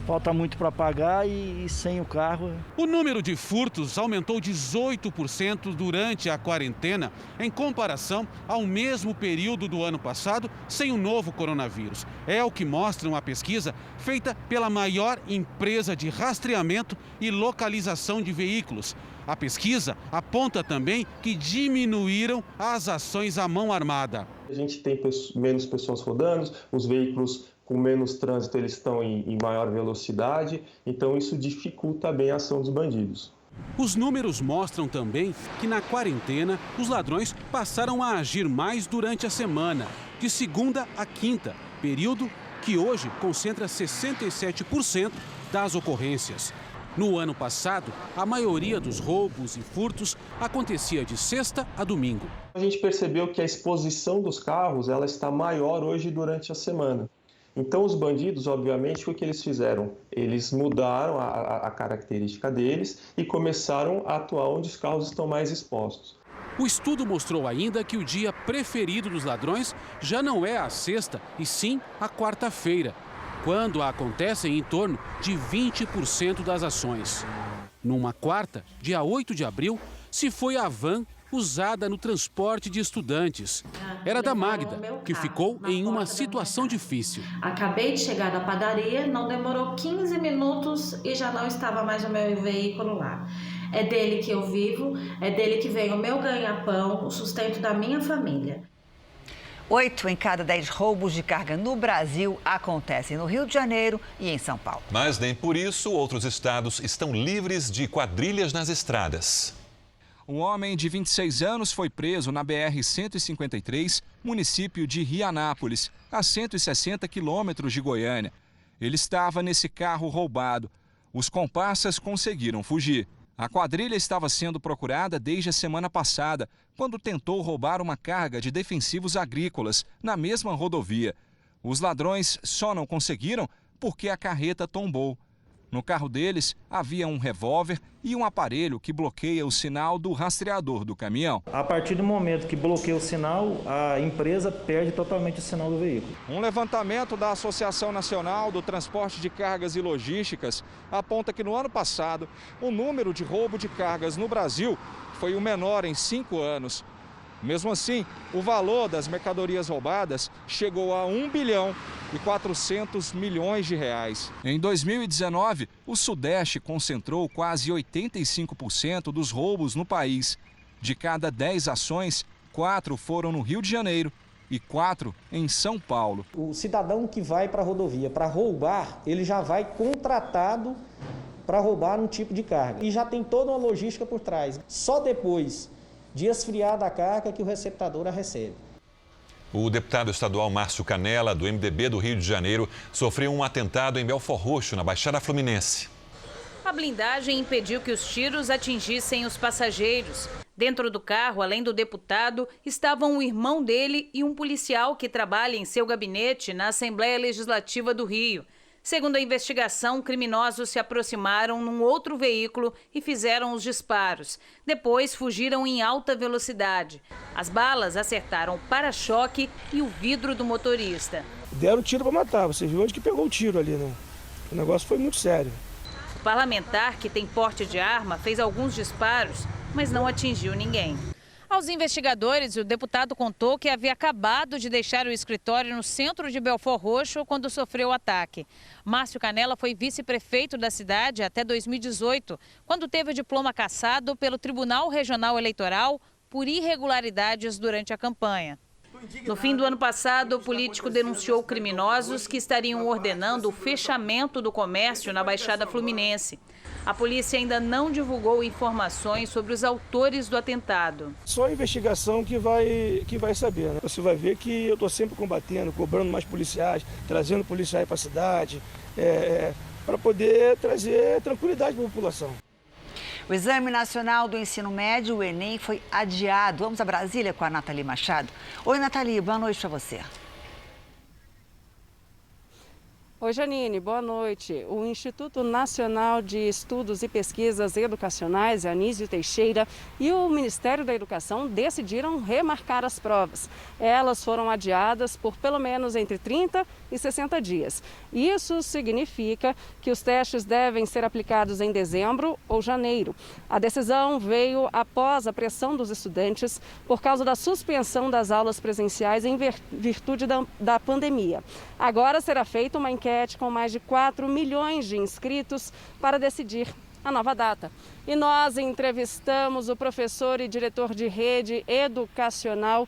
falta muito para pagar e sem o carro. O número de furtos aumentou 18% durante a quarentena, em comparação ao mesmo período do ano passado, sem o novo coronavírus. É o que mostra uma pesquisa feita pela maior empresa de rastreamento e localização de veículos. A pesquisa aponta também que diminuíram as ações à mão armada. A gente tem menos pessoas rodando, os veículos com menos trânsito eles estão em maior velocidade, então isso dificulta bem a ação dos bandidos. Os números mostram também que na quarentena os ladrões passaram a agir mais durante a semana, de segunda a quinta, período que hoje concentra 67% das ocorrências. No ano passado, a maioria dos roubos e furtos acontecia de sexta a domingo. A gente percebeu que a exposição dos carros ela está maior hoje durante a semana. Então, os bandidos, obviamente, o que eles fizeram? Eles mudaram a característica deles e começaram a atuar onde os carros estão mais expostos. O estudo mostrou ainda que o dia preferido dos ladrões já não é a sexta, e sim a quarta-feira, quando acontecem em torno de 20% das ações. Numa quarta, dia 8 de abril, se foi a van usada no transporte de estudantes. Era da Magda, que ficou em uma situação difícil. Acabei de chegar da padaria, não demorou 15 minutos e já não estava mais o meu veículo lá. É dele que eu vivo, é dele que vem o meu ganha-pão, o sustento da minha família. 8 em cada 10 roubos de carga no Brasil acontecem no Rio de Janeiro e em São Paulo. Mas nem por isso outros estados estão livres de quadrilhas nas estradas. Um homem de 26 anos foi preso na BR-153, município de Rianápolis, a 160 quilômetros de Goiânia. Ele estava nesse carro roubado. Os comparsas conseguiram fugir. A quadrilha estava sendo procurada desde a semana passada, quando tentou roubar uma carga de defensivos agrícolas na mesma rodovia. Os ladrões só não conseguiram porque a carreta tombou. No carro deles havia um revólver e um aparelho que bloqueia o sinal do rastreador do caminhão. A partir do momento que bloqueia o sinal, a empresa perde totalmente o sinal do veículo. Um levantamento da Associação Nacional do Transporte de Cargas e Logísticas aponta que no ano passado o número de roubo de cargas no Brasil foi o menor em 5 anos. Mesmo assim, o valor das mercadorias roubadas chegou a 1 bilhão e 400 milhões de reais. Em 2019, o Sudeste concentrou quase 85% dos roubos no país. De cada 10 ações, 4 foram no Rio de Janeiro e 4 em São Paulo. O cidadão que vai para a rodovia para roubar, ele já vai contratado para roubar um tipo de carga. E já tem toda uma logística por trás. Só depois de esfriar da carga que o receptador a recebe. O deputado estadual Márcio Canela, do MDB do Rio de Janeiro, sofreu um atentado em Belford Roxo, na Baixada Fluminense. A blindagem impediu que os tiros atingissem os passageiros. Dentro do carro, além do deputado, estavam o irmão dele e um policial que trabalha em seu gabinete na Assembleia Legislativa do Rio. Segundo a investigação, criminosos se aproximaram num outro veículo e fizeram os disparos. Depois, fugiram em alta velocidade. As balas acertaram o para-choque e o vidro do motorista. Deram tiro para matar, você viu onde que pegou o tiro ali, né? O negócio foi muito sério. O parlamentar, que tem porte de arma, fez alguns disparos, mas não atingiu ninguém. Aos investigadores, o deputado contou que havia acabado de deixar o escritório no centro de Belford Roxo quando sofreu o ataque. Márcio Canela foi vice-prefeito da cidade até 2018, quando teve o diploma cassado pelo Tribunal Regional Eleitoral por irregularidades durante a campanha. No fim do ano passado, o político denunciou criminosos que estariam ordenando o fechamento do comércio na Baixada Fluminense. A polícia ainda não divulgou informações sobre os autores do atentado. Só a investigação que vai saber, né? Você vai ver que eu estou sempre combatendo, cobrando mais policiais, trazendo policiais para a cidade, para poder trazer tranquilidade para a população. O Exame Nacional do Ensino Médio, o Enem, foi adiado. Vamos a Brasília com a Nathalie Machado. Oi, Nathalie, boa noite para você. Oi, Janine, boa noite. O Instituto Nacional de Estudos e Pesquisas Educacionais, Anísio Teixeira, e o Ministério da Educação decidiram remarcar as provas. Elas foram adiadas por pelo menos entre 30 e 60 dias. Isso significa que os testes devem ser aplicados em dezembro ou janeiro. A decisão veio após a pressão dos estudantes por causa da suspensão das aulas presenciais em virtude da pandemia. Agora será feita uma enquete com mais de 4 milhões de inscritos para decidir a nova data. E nós entrevistamos o professor e diretor de rede educacional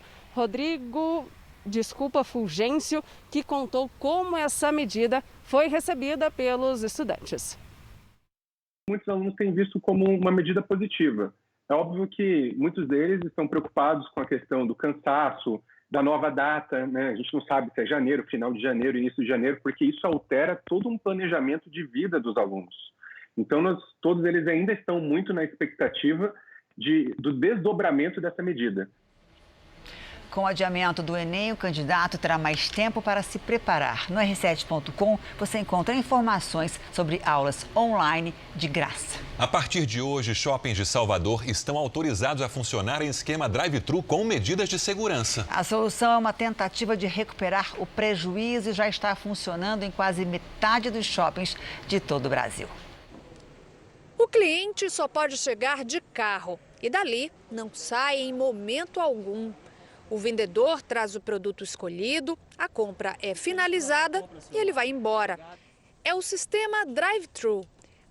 Fulgêncio, que contou como essa medida foi recebida pelos estudantes. Muitos alunos têm visto como uma medida positiva. É óbvio que muitos deles estão preocupados com a questão do cansaço, da nova data, né? A gente não sabe se é janeiro, final de janeiro, início de janeiro, porque isso altera todo um planejamento de vida dos alunos. Então, todos eles ainda estão muito na expectativa do desdobramento dessa medida. Com o adiamento do Enem, o candidato terá mais tempo para se preparar. No r7.com você encontra informações sobre aulas online de graça. A partir de hoje, shoppings de Salvador estão autorizados a funcionar em esquema drive-thru com medidas de segurança. A solução é uma tentativa de recuperar o prejuízo e já está funcionando em quase metade dos shoppings de todo o Brasil. O cliente só pode chegar de carro e dali não sai em momento algum. O vendedor traz o produto escolhido, a compra é finalizada e ele vai embora. É o sistema drive-thru,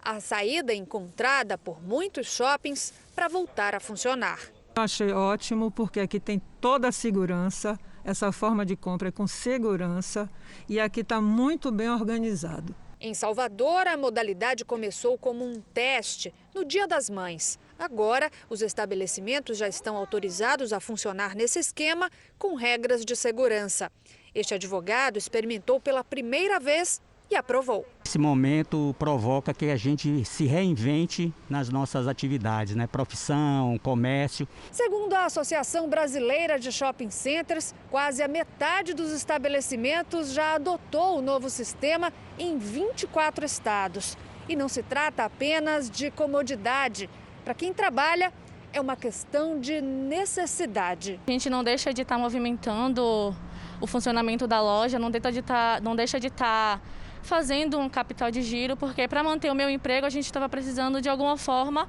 a saída encontrada por muitos shoppings para voltar a funcionar. Eu achei ótimo porque aqui tem toda a segurança, essa forma de compra é com segurança e aqui está muito bem organizado. Em Salvador, a modalidade começou como um teste no Dia das Mães. Agora, os estabelecimentos já estão autorizados a funcionar nesse esquema com regras de segurança. Este advogado experimentou pela primeira vez e aprovou. Esse momento provoca que a gente se reinvente nas nossas atividades, né? Profissão, comércio. Segundo a Associação Brasileira de Shopping Centers, quase a metade dos estabelecimentos já adotou o novo sistema em 24 estados. E não se trata apenas de comodidade. Para quem trabalha, é uma questão de necessidade. A gente não deixa de estar movimentando o funcionamento da loja, não deixa de estar fazendo um capital de giro, porque para manter o meu emprego a gente estava precisando de alguma forma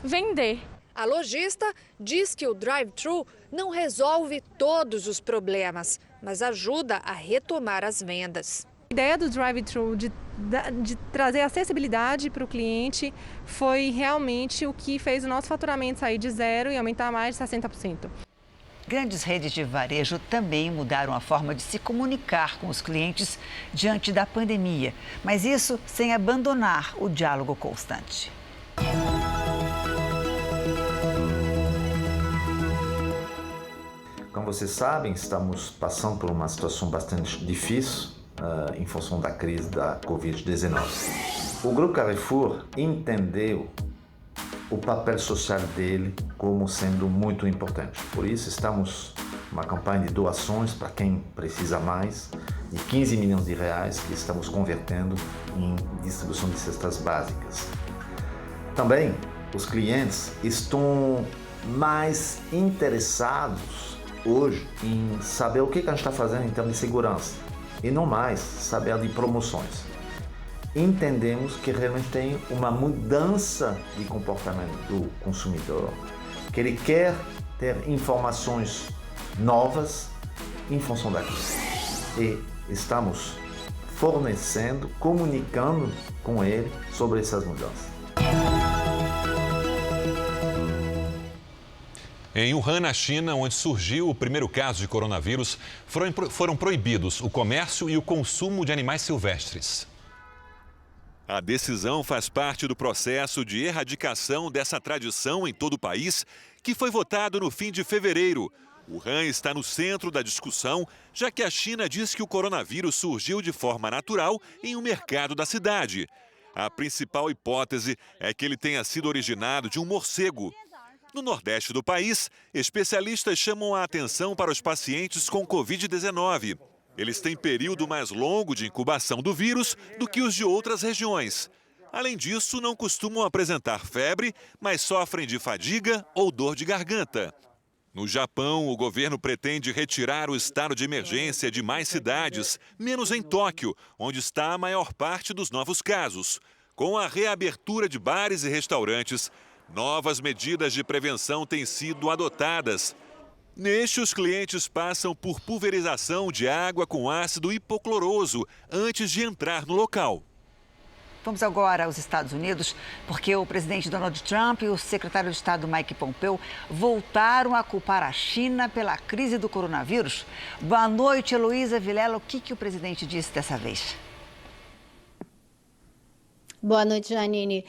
vender. A lojista diz que o drive-thru não resolve todos os problemas, mas ajuda a retomar as vendas. A ideia do drive-thru de trazer acessibilidade para o cliente foi realmente o que fez o nosso faturamento sair de 0 e aumentar mais de 60%. Grandes redes de varejo também mudaram a forma de se comunicar com os clientes diante da pandemia, mas isso sem abandonar o diálogo constante. Como vocês sabem, estamos passando por uma situação bastante difícil em função da crise da Covid-19. O Grupo Carrefour entendeu o papel social dele como sendo muito importante. Por isso, estamos uma campanha de doações para quem precisa mais, de 15 milhões de reais que estamos convertendo em distribuição de cestas básicas. Também, os clientes estão mais interessados hoje em saber o que a gente está fazendo em termos de segurança e não mais saber de promoções. Entendemos que realmente tem uma mudança de comportamento do consumidor, que ele quer ter informações novas em função da crise. E estamos fornecendo, comunicando com ele sobre essas mudanças. Em Wuhan, na China, onde surgiu o primeiro caso de coronavírus, foram proibidos o comércio e o consumo de animais silvestres. A decisão faz parte do processo de erradicação dessa tradição em todo o país, que foi votado no fim de fevereiro. Wuhan está no centro da discussão, já que a China diz que o coronavírus surgiu de forma natural em um mercado da cidade. A principal hipótese é que ele tenha sido originado de um morcego. No nordeste do país, especialistas chamam a atenção para os pacientes com Covid-19. Eles têm período mais longo de incubação do vírus do que os de outras regiões. Além disso, não costumam apresentar febre, mas sofrem de fadiga ou dor de garganta. No Japão, o governo pretende retirar o estado de emergência de mais cidades, menos em Tóquio, onde está a maior parte dos novos casos. Com a reabertura de bares e restaurantes, novas medidas de prevenção têm sido adotadas. Neste, os clientes passam por pulverização de água com ácido hipocloroso antes de entrar no local. Vamos agora aos Estados Unidos, porque o presidente Donald Trump e o secretário de Estado Mike Pompeo voltaram a culpar a China pela crise do coronavírus. Boa noite, Heloísa Vilela. O que o presidente disse dessa vez? Boa noite, Janine.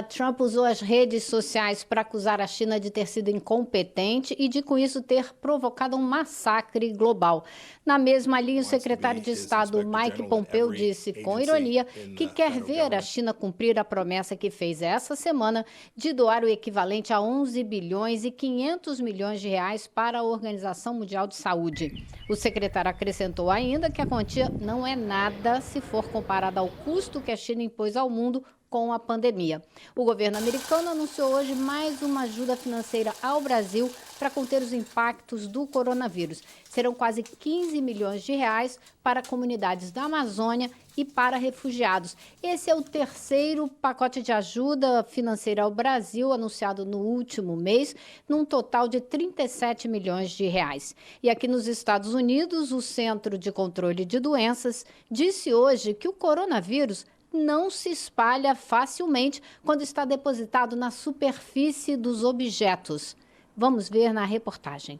Trump usou as redes sociais para acusar a China de ter sido incompetente e de, com isso, ter provocado um massacre global. Na mesma linha, o secretário de Estado Mike Pompeo disse, com ironia, que quer ver a China cumprir a promessa que fez essa semana de doar o equivalente a 11 bilhões e 500 milhões de reais para a Organização Mundial de Saúde. O secretário acrescentou ainda que a quantia não é nada se for comparada ao custo que a China impôs ao mundo com a pandemia. O governo americano anunciou hoje mais uma ajuda financeira ao Brasil para conter os impactos do coronavírus. Serão quase 15 milhões de reais para comunidades da Amazônia e para refugiados. Esse é o terceiro pacote de ajuda financeira ao Brasil anunciado no último mês, num total de 37 milhões de reais. E aqui nos Estados Unidos, o Centro de Controle de Doenças disse hoje que o coronavírus não se espalha facilmente quando está depositado na superfície dos objetos. Vamos ver na reportagem.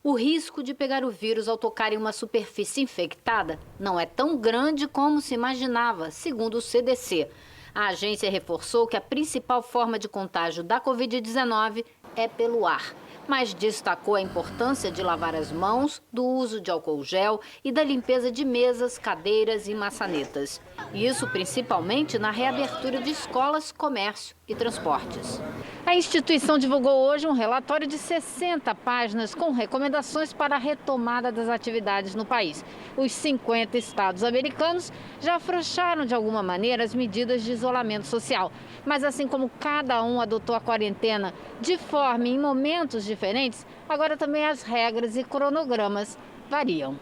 O risco de pegar o vírus ao tocar em uma superfície infectada não é tão grande como se imaginava, segundo o CDC. A agência reforçou que a principal forma de contágio da Covid-19 é pelo ar, mas destacou a importância de lavar as mãos, do uso de álcool gel e da limpeza de mesas, cadeiras e maçanetas. Isso principalmente na reabertura de escolas, comércio e transportes. A instituição divulgou hoje um relatório de 60 páginas com recomendações para a retomada das atividades no país. Os 50 estados americanos já afrouxaram de alguma maneira as medidas de isolamento social. Mas assim como cada um adotou a quarentena de forma e em momentos diferentes, agora também as regras e cronogramas variam.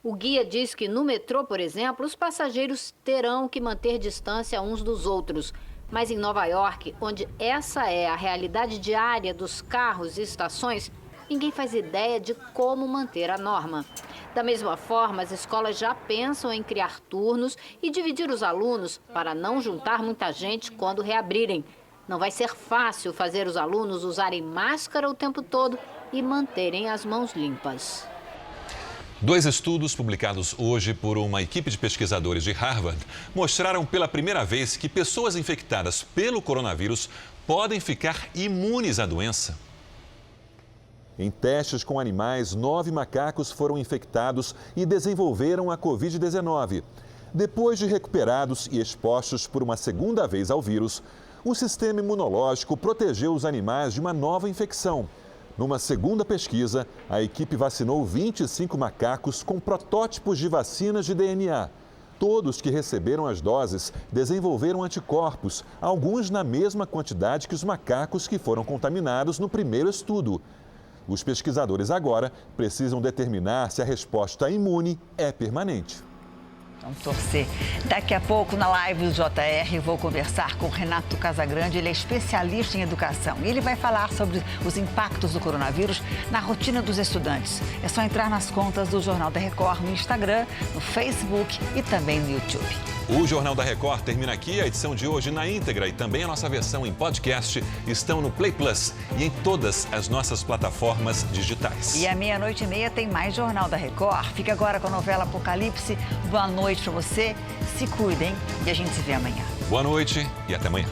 O guia diz que no metrô, por exemplo, os passageiros terão que manter distância uns dos outros. Mas em Nova York, onde essa é a realidade diária dos carros e estações, ninguém faz ideia de como manter a norma. Da mesma forma, as escolas já pensam em criar turnos e dividir os alunos para não juntar muita gente quando reabrirem. Não vai ser fácil fazer os alunos usarem máscara o tempo todo e manterem as mãos limpas. 2 estudos publicados hoje por uma equipe de pesquisadores de Harvard mostraram pela primeira vez que pessoas infectadas pelo coronavírus podem ficar imunes à doença. Em testes com animais, 9 macacos foram infectados e desenvolveram a Covid-19. Depois de recuperados e expostos por uma segunda vez ao vírus, o sistema imunológico protegeu os animais de uma nova infecção. Numa segunda pesquisa, a equipe vacinou 25 macacos com protótipos de vacinas de DNA. Todos que receberam as doses desenvolveram anticorpos, alguns na mesma quantidade que os macacos que foram contaminados no primeiro estudo. Os pesquisadores agora precisam determinar se a resposta imune é permanente. Vamos torcer. Daqui a pouco, na live do JR, vou conversar com o Renato Casagrande. Ele é especialista em educação e ele vai falar sobre os impactos do coronavírus na rotina dos estudantes. É só entrar nas contas do Jornal da Record no Instagram, no Facebook e também no YouTube. O Jornal da Record termina aqui. A edição de hoje na íntegra e também a nossa versão em podcast estão no Play Plus e em todas as nossas plataformas digitais. E à 00:30 tem mais Jornal da Record. Fica agora com a novela Apocalipse. Boa noite para você. Se cuidem e a gente se vê amanhã. Boa noite e até amanhã.